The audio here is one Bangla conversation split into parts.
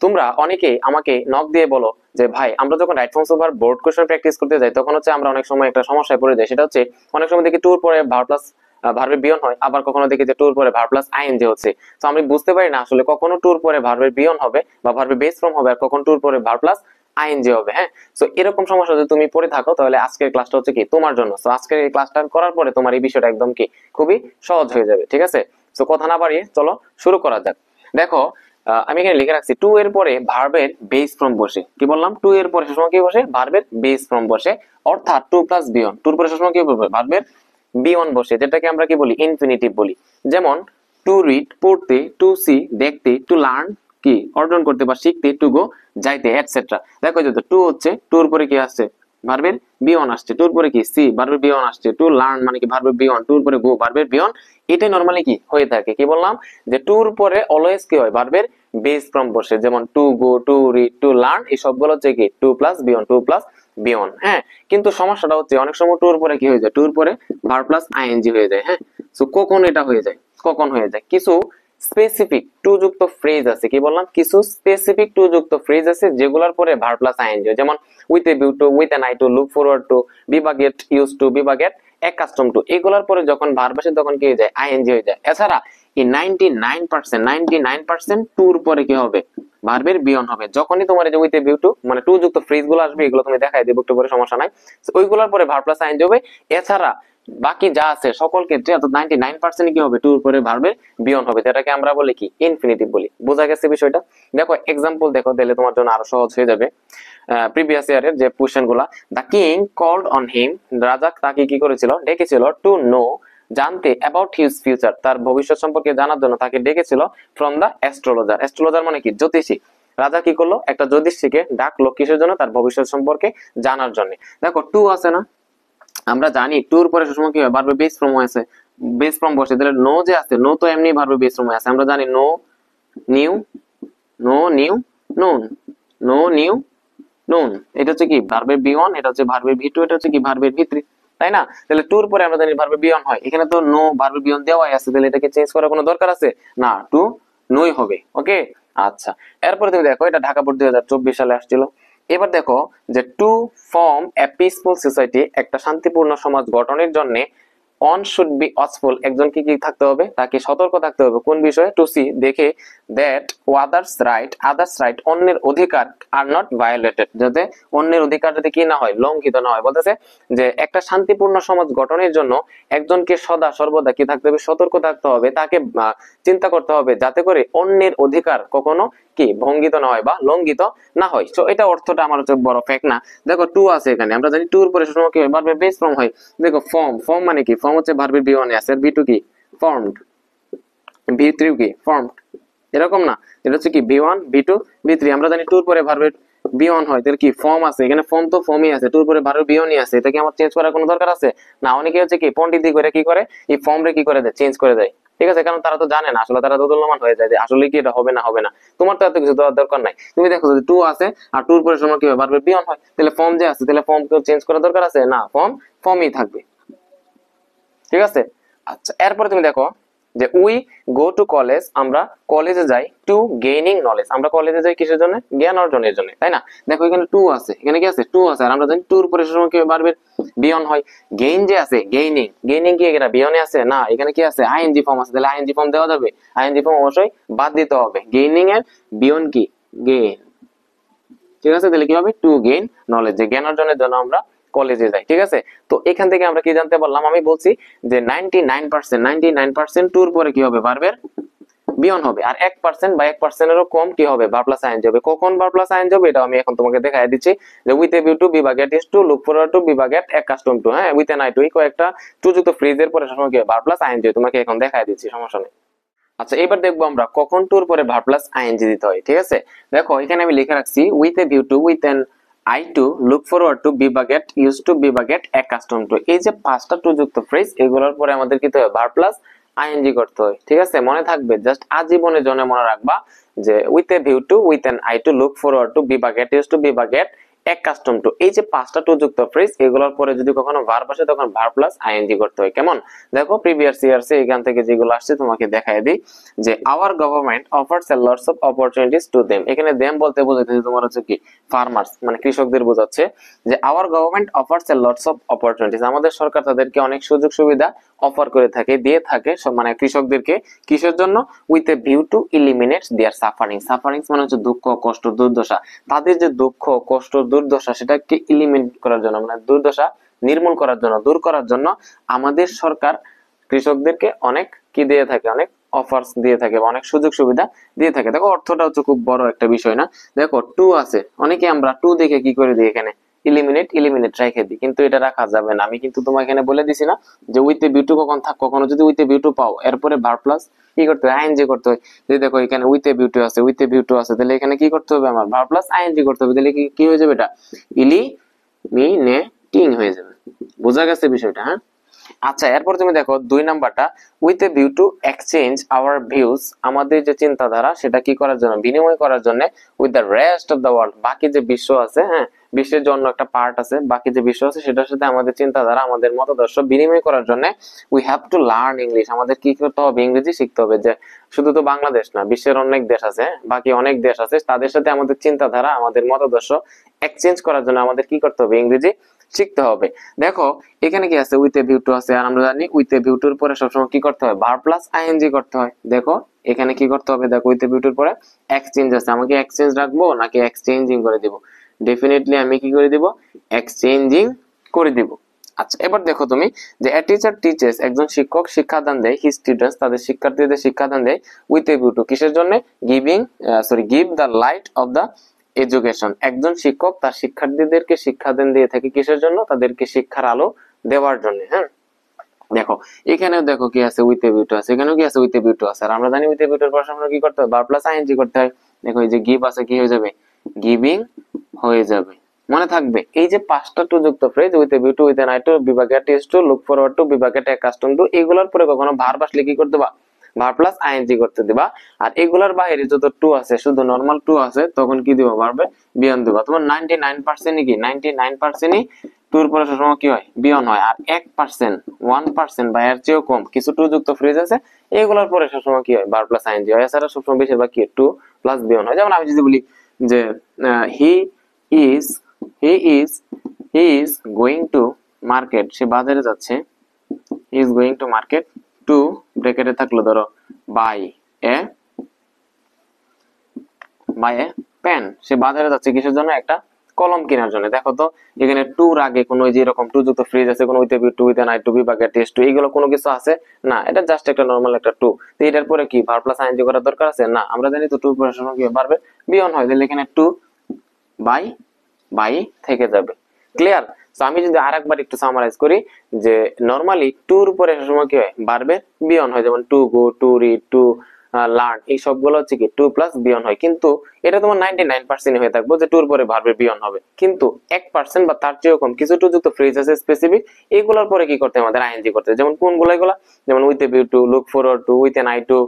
তোমরা অনেকেই আমাকে নক দিয়ে বলো যে ভাই আমরা যখন right forms over board question practice করতে যাই তখন হচ্ছে আমরা অনেক সময় একটা সমস্যায় পড়ে যাই। সেটা হচ্ছে অনেক সময় দেখি টুর পরে ভার্ব প্লাস ভার্বের বিয়ন হয়, আবার কখনো দেখি যে টুর পরে ভার্ব প্লাস আইএনজি হচ্ছে। তো আমি বুঝতে পারি না আসলে কখনো টুর পরে ভার্বের বিয়ন হবে বা ভার্বের বেস ফর্ম হবে, আর কখন টুর পরে ভার্ব প্লাস আইএনজি হবে। হ্যাঁ, সো এরকম সমস্যা যদি তুমি পড়ে থাকো তাহলে আজকের ক্লাসটা হচ্ছে কি তোমার জন্য। সো আজকের এই ক্লাসটা করার পরে তোমার এই বিষয়টা একদম কি খুবই সহজ হয়ে যাবে। ঠিক আছে, সো কথা না বাড়িয়ে চলো শুরু করা যাক। দেখো আমি এখানে লিখে রাখছি টু এর পরে ভার্বের বেস ফর্ম বসে। কি বললাম? টু এর পরে সবসময় কি বসে? ভার্বের বেস ফর্ম বসে, অর্থাৎ টু প্লাস বিয়ন। টুর পরে সবসময় কি বলবে? ভার্বের বিয়ন বসে, যেটাকে আমরা কি বলি? ইনফিনিটিভ বলি। যেমন টু রিড পড়তে, টু সি দেখতে, টু লার্ন কি অর্জন করতে বা শিখতে, টু গো যাইতে, এটসেট্রা। দেখো যে টু হচ্ছে টুর পরে কি আসছে? ভার্বের বিয়ন আসছে। টুর পরে কি? সি ভার্বের বিয়ন আসছে। টু লার্ন মানে কি? ভার্বের বিয়ন। টুর পরে গো ভার্বের বিয়ন। এটাই নরমালি কি হয়ে থাকে। কি বললাম? যে টুর পরে অলওয়েজ কি হয়? ভার্বের বেস ফর্ম বসে। যেমন to go, to read, to learn, এই সবগুলো হচ্ছে কি টু প্লাস বিয়ন, টু প্লাস বিয়ন। হ্যাঁ, কিন্তু সমস্যাটা হচ্ছে অনেক সময় টুর পরে কি হয়ে যায়? টুর পরে ভার্ব প্লাস আইএনজি হয়ে যায়। হ্যাঁ, সো কখন এটা হয়ে যায়? কখন হয়ে যায়? কিছু স্পেসিফিক টু যুক্ত ফ্রেজ আছে। কি বললাম? কিছু স্পেসিফিক টু যুক্ত ফ্রেজ আছে যেগুলোর পরে ভার্ব প্লাস আইএনজি। যেমন with a view to, with an eye to, look forward to, be বা গেট ইউজ টু, বি বা গেট অ্যাকাস্টম টু, এগুলোর পরে যখন ভার্ব আসে তখন কি হয়ে যায়? আইএনজি হয়ে যায়। এছাড়া এই 99% টুর পরে কি হবে? ভার্বের বিয়ন হবে। যখনই তোমার এই যে উইথ এ ভিউ টু মানে টু যুক্ত ফ্রেজ গুলো আসবে, এগুলো তুমি দেখাই দেবো একটু পরে, সমস্যা নাই। ওইগুলোর পরে ভার্ব প্লাস আইএনজি হবে। এছাড়া বাকি যা আছে সকল ক্ষেত্রে অর্থাৎ 99% কি হবে? টুর পরে ভার্বের বিয়ন হবে, যেটাকে আমরা বলি কি ইনফিনিটিভ বলি। বোঝা গেছে বিষয়টা? দেখো এক্সাম্পল দেখো, তাহলে তোমার জন্য আরো সহজ হয়ে যাবে। প্রিভিয়াস ইয়ারের যে কোশ্চেন গুলা, the king called on him, রাজা তাকে কি করেছিল? ডেকেছিল, টু নো জানতে, অ্যাবাউট হিজ ফিউচার তার ভবিষ্যৎ সম্পর্কে জানার জন্য তাকে ডেকেছিল, ফ্রম দা অ্যাস্ট্রোলজার। অ্যাস্ট্রোলজার মানে কি? জ্যোতিষী। রাজা কি করলো? একটা জ্যোতিষীকে ডাকলো, কিসের জন্য? তার ভবিষ্যৎ সম্পর্কে জানার জন্য। দেখো টু আছে না, আমরা জানি টুর পরে সবসময় কি হয়? ভার্বের বেস ফর্ম হয়েছে, বেস ফর্ম বসে। তাহলে নো যে আছে, নো তো এমনি ভার্বের বেস ফর্ম আছে। আমরা জানি know knew, know knew known, know knew known, এটা হচ্ছে কি ভার্বের বি ওয়ান, এটা হচ্ছে ভার্বের ভি টু, এটা হচ্ছে কি ভার্বের ভি থ্রি, তাই না? তাহলে টুর পরে আমরা জানি ভার্বের বি ওয়ান হয়। এখানে তো নো ভার্বের বি ওয়ান দেওয়াই আছে, তাহলে এটাকে চেঞ্জ করার কোনো দরকার আছে না, টু নোই হবে। ওকে, আচ্ছা। এরপরে তুমি দেখো, এটা ঢাকা বোর্ড 2024 সালে আসছিল। এবার দেখো যে to form a peaceful society, একটা শান্তিপূর্ণ সমাজ গঠনের জন্য অন শুড বি ওয়াচফুল, একজন কি কি থাকতে হবে? তাকে সতর্ক থাকতে হবে। কোন বিষয়ে? টু সি দেখে, দ্যাট আদার্স রাইট অন্যের অধিকার আর নট ভায়োলেটেড, যাতে অন্যের অধিকার যাতে কি না হয়? লঙ্ঘিত না হয়। বলতেছে যে একটা শান্তিপূর্ণ সমাজ গঠনের জন্য একজনকে সদা সর্বদা কি থাকতে হবে? সতর্ক থাকতে হবে। তাকে চিন্তা করতে হবে যাতে করে অন্যের অধিকার কখনো কি ভঙ্গিত না হয় বা লঙ্ঘিত না হয়। তো এটা অর্থটা আমার হচ্ছে বড় ফ্যাক্ট না। দেখো টু আছে এখানে, আমরা জানি টুর পরে সবসময় কি হয়? ভার্বের বেস ফর্ম হয়। দেখো ফর্ম মানে কি? ফর্ম হচ্ছে ভার্বের বি ওয়ান আছে, আর বি টু কি? ফর্মড, বি থ্রি কি? ফর্মড, এরকম না? এটা হচ্ছে কি V one, V two, V three. আমরা জানি টুর পরে ভার্বের বি ওয়ান হয়, তাহলে কি ফর্ম আছে এখানে? ফর্ম তো ফর্মই আছে, টুর পরে ভার্বের বি ওয়ানই আছে। এটা কি আমার চেঞ্জ করার কোনো দরকার আছে? না। অনেকে হচ্ছে কি পন্ডিতি করে কি করে? এই ফর্ম রে কি করে দেয়? চেঞ্জ করে দেয়। ঠিক আছে, কারণ তারা তো জানে না, আসলে তারা দোদুল্যমান হয়ে যায় যে আসলে কি এটা হবে না হবে না। তোমার তো এত কিছু দেওয়ার দরকার নাই। তুমি দেখো যদি টু আছে আর টুর পরে সময় কি হয়? ভার্বের বি ওয়ান হয়, তাহলে ফর্ম যে আছে, তাহলে ফর্ম কেউ চেঞ্জ করার দরকার আছে না? ফর্ম ফর্মই থাকবে। ঠিক আছে, আচ্ছা। এরপরে তুমি দেখো যে উই গো টু কলেজ, আমরা কলেজে যাই, টু গেইনিং নলেজ, আমরা কলেজে যাই কিসের জন্য? জ্ঞান অর্জনের জন্য, তাই না? দেখো এখানে টু আছে, এখানে কি আছে? টু আছে, আর আমরা জানি টুর পরে সময় কি ভার্বের বিয়ন হয়। গেইন যে আছে, গেইনিং, গেইনিং কি এটা বিয়নে আছে? না, এখানে কি আছে? আইএনজি ফর্ম আছে, তাহলে আইএনজি ফর্ম দেওয়া যাবে? আইএনজি ফর্ম অবশ্যই বাদ দিতে হবে। গেইনিং এর বিয়ন কি? গেইন। ঠিক আছে, তাহলে কি হবে? টু গেইন নলেজ, যে জ্ঞান অর্জনের জন্য আমরা কলেজে যাই। ঠিক আছে, তো এখান থেকে আমরা কি জানতে পারলাম? আমি বলছি যে 99% টুর পরে কি হবে? ভার্বের বিয়ন হবে, আর 1% বা 1% এরও কম কি হবে? ভার্ব প্লাস আইএনজি হবে। কখন ভার্ব প্লাস আইএনজি হবে এটা আমি এখন তোমাকে দেখাই দিচ্ছি। যে with a view to, be বা get used to, look forward to, be বা গেট অ্যাকাস্টম টু। হ্যাঁ, উইথ এন আই টু, কয়েকটা টু যুক্ত ফ্রেজের পরে সবসময় কি ভার্ব প্লাস আইএনজি, তোমাকে এখন দেখাই দিচ্ছি, সমস্যা নেই। আচ্ছা, এবার দেখবো আমরা কখন টুর পরে ভার্ব প্লাস আইএনজি দিতে হয়। ঠিক আছে, দেখো এখানে আমি লিখে রাখছি with a view to, with an eye to, look forward to, be বা গেট ইউজ টু, বি বা গেট অ্যাকাস্টম টু। এই যে পাঁচটা টু যুক্ত ফ্রেজ, এগুলোর পরে আমাদের কি হবে? ভার্ব প্লাস আইএনজি করতে হয়। ঠিক আছে, মনে থাকবে, জাস্ট আজীবনের জন্য মনে রাখবা যে with a view to, with an eye to, look forward to, be বা গেট ইউজ টু, বি বা গেট এক কাস্টম টু। এই যে পাঁচটা টু যুক্ত ফ্রেজ, এগুলোর পরে যদি কখনো ভার্ব আসে তখন ভার্ব প্লাস আইএনজি করতে হয়। কেমন? দেখো প্রিভিয়াস ইয়ার্সে এখান থেকে যেগুলো আসছে তোমাকে দেখাই দিই, যে hour government offers a lots of opportunities to them. এখানে দেম বলতে বোঝাচ্ছে তোমার হচ্ছে কি ফার্মার্স, মানে কৃষকদের বোঝাচ্ছে, যে hour government offers a lots of opportunities, আমাদের সরকার তাদেরকে অনেক সুযোগ সুবিধা অফার করে থাকে, দিয়ে থাকে মানে কৃষকদেরকে। কিসের জন্য? With a view to eliminate their suffering. Suffering মানে হচ্ছে দুঃখ, কষ্ট, দুর্দশা। তাদের যে দুঃখ, কষ্ট, দুর্দশা সেটাকে ইলিমিনেট করার জন্য, মানে দুর্দশা নির্মূল করার জন্য, দূর করার জন্য আমাদের সরকার কৃষকদেরকে অনেক কি দিয়ে থাকে, অনেক অফার্স দিয়ে থাকে বা অনেক সুযোগ সুবিধা দিয়ে থাকে। দেখো অর্থটা হচ্ছে খুব বড় একটা বিষয় না। দেখো টু আছে, অনেকে আমরা টু দেখে কি করে দিই, এখানে ইলিমিনেট রেখে দিই, কিন্তু এটা রাখা যাবে না। আমি কিন্তু তোমাকে এখানে বলে দিছি না যে উইথ এ বিউটু কখন থাক, কখনো যদি উইথ এ বিউটু পাও এরপরে ভার্ব প্লাস কি করতে হয়, আইএনজি করতে হয়। যদি দেখো এখানে উইথ এ বিউটু আছে, উইথ এ বিউটু আছে, তাহলে এখানে কি করতে হবে, আমার ভার্ব প্লাস আইএনজি করতে হবে। তাহলে কি হয়ে যাবে, এটা ইলিমিনেটিং হয়ে যাবে। বোঝা গেছে বিষয়টা? হ্যাঁ, আচ্ছা এরপর তুমি দেখো 2 নাম্বারটা, with a view two exchange hour views, আমাদের যে চিন্তাধারা সেটা কি করার জন্য, বিনিময় করার জন্য, with the rest of the world, বাকি যে বিশ্ব আছে, হ্যাঁ বিশ্বের জন্য একটা পার্ট আছে, বাকি যে বিশ্ব আছে সেটার সাথে আমাদের চিন্তাধারা, আমাদের মতাদর্শ বিনিময় করার জন্য we have to learn English, আমাদের কি করতে হবে, ইংরেজি শিখতে হবে। যে শুধু তো বাংলাদেশ না, বিশ্বের অনেক দেশ আছে, বাকি অনেক দেশ আছে, তাদের সাথে আমাদের চিন্তাধারা, আমাদের মতাদর্শ এক্সচেঞ্জ করার জন্য আমাদের কি করতে হবে, ইংরেজি শিখতে হবে। দেখো এখানে কি আছে, উইথ এ ভিউ টু আছে, আর আমরা জানি উইথ এ ভিউ টুর পরে সবসময় কি করতে হয়, ভার্ব প্লাস আইএনজি করতে হয়। দেখো এখানে কি করতে হবে, দেখো উইথ এ ভিউ টুর পরে এক্সচেঞ্জ আছে, আমাকে এক্সচেঞ্জ রাখবো নাকি এক্সচেঞ্জিং করে দিব? ডেফিনেটলি আমি কি করে দিব, এক্সচেঞ্জিং করে দিব। আচ্ছা এবার দেখো তুমি, যে এ টিচার টিচেস, একজন শিক্ষক শিক্ষাদান দেয়, হি স্টুডেন্টস, তাদের শিক্ষার্থীদের শিক্ষাদান দেয়, উইথ এ ভিউ টু, কিসের জন্য, give the light off the education, একজন শিক্ষক তার শিক্ষার্থীদেরকে শিক্ষাদান দিয়ে থাকে কিসের জন্য, তাদেরকে শিক্ষার আলো দেওয়ার জন্য। হ্যাঁ দেখো এখানেও দেখো কি আছে, উইথ এ ভিউ টু আছে, এখানেও কি আছে, উইথ এ ভিউ টু আছে, আর আমরা জানি উইথ এ ভিউ টুর পর আমরা কি করতে হবে, ভার্ব প্লাস আইএনজি করতে হয়। দেখো এই যে গিভ আছে, কি হয়ে যাবে, গিভিং হয়ে যাবে। মনে থাকবে এই যে পাঁচটা টু যুক্ত phrase, with a view to, with an eye to, বিভাগের টিস টু, লুক ফরওয়ার্ড টু, বিভাগের কাস্টম টু, এগুলোর পরে কখনো ভার্ব আসলে কি করতে বা ভার্ব প্লাস আইএনজি করতে দিবা। আর এগুলোর বাইরে যত টু আছে, শুধু নরমাল টু আছে, তখন কি দিবা, ভার্বে বিয়ন দিবা। তোমার 99% কি 99%ই টুর পরে সবসময় কি হয়, বিয়ন হয়। আর 1%, 1% বা এর চেয়েও কম কিছু টু যুক্ত ফ্রেজ আছে, এগুলোর পরে সবসময় কি হয়, ভার্ব প্লাস আইএনজি হয়। এছাড়া সবসময় বেশিরভাগ কি টু প্লাস বিয়ন হয়। যেমন আমি যদি বলি যে he is he is he is going to market, সে বাজারে যাচ্ছে, he is going to market to, ব্র্যাকেটে থাকলো ধরো বাই এ পেন, সে বাজারে যাচ্ছে কিসের জন্য, একটা কলম কেনার জন্য। দেখো তো এখানে টুর আগে কোনো যে এরকম টু যুক্ত ফ্রেজ আছে, কোনো with a view to, with an eye to, বিভাগের টেস্ট টু, এগুলো কোনো কিছু আছে না, এটা জাস্ট একটা নরমাল একটা টু। তো এটার পরে কি ভার্ব প্লাস আইএনজি করার দরকার আছে না? আমরা জানি তো টু পরে সময় কি ভার্বে বিয়ন হয়, তাহলে এখানে টু বাই বাই থেকে যাবে। ক্লিয়ার? তো আমি যদি আরেকবার একটু সামারাইজ করি, যে নরমালি টুর উপরে সময় কি হয়, ভার্বে বিয়ন হয়, যেমন to go, to read, to learn, এই সবগুলো হচ্ছে কি টু প্লাস বিয়ন হয়। কিন্তু এটা তোমার 99% হয়ে থাকবো যে টুর পরে ভার্বে বিয়ন হবে। কিন্তু 1% বা তার চেয়েও কম কিছু টু যুক্ত ফ্রেজ আছে স্পেসিফিক, এগুলোর পরে কি করতে আমাদের আইএনজি করতে। যেমন কোনগুলো, এগুলা যেমন with a view to, look forward to, with an eye to,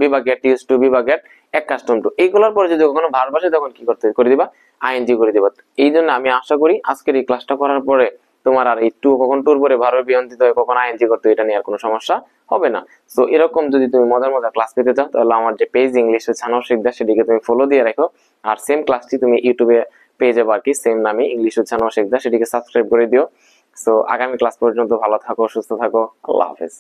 বিভাগের টিউজ টু, বিভাগের এক কাস্টম টু, এইগুলোর পরে যদি কখনো ভার্ব আসে তখন কি করতে করে দিবা, আইএনজি করে দিবা। এই জন্য আমি আশা করি আজকের এই ক্লাসটা করার পরে তোমার আর এই টু কখন টুর পরে ভার্বে বিয়ন দিতে হয়, কখন আইএনজি করতে হয়, এটা নিয়ে আর কোনো সমস্যা হবে না। সো এরকম যদি তুমি মজার মজার ক্লাস পেতে চাও, তাহলে আমার যে পেজ ইংলিশ উইথ সানও শিকদা, সেটিকে তুমি ফলো দিয়ে রাখো। আর সেম ক্লাসটি তুমি ইউটিউবে পেয়ে যাবে আর কি, সেম নামে ইংলিশ উইথ সানও শিকদা, সেটিকে সাবস্ক্রাইব করে দিও। সো আগামী ক্লাস পর্যন্ত ভালো থাকো, সুস্থ থাকো, আল্লাহ হাফেজ।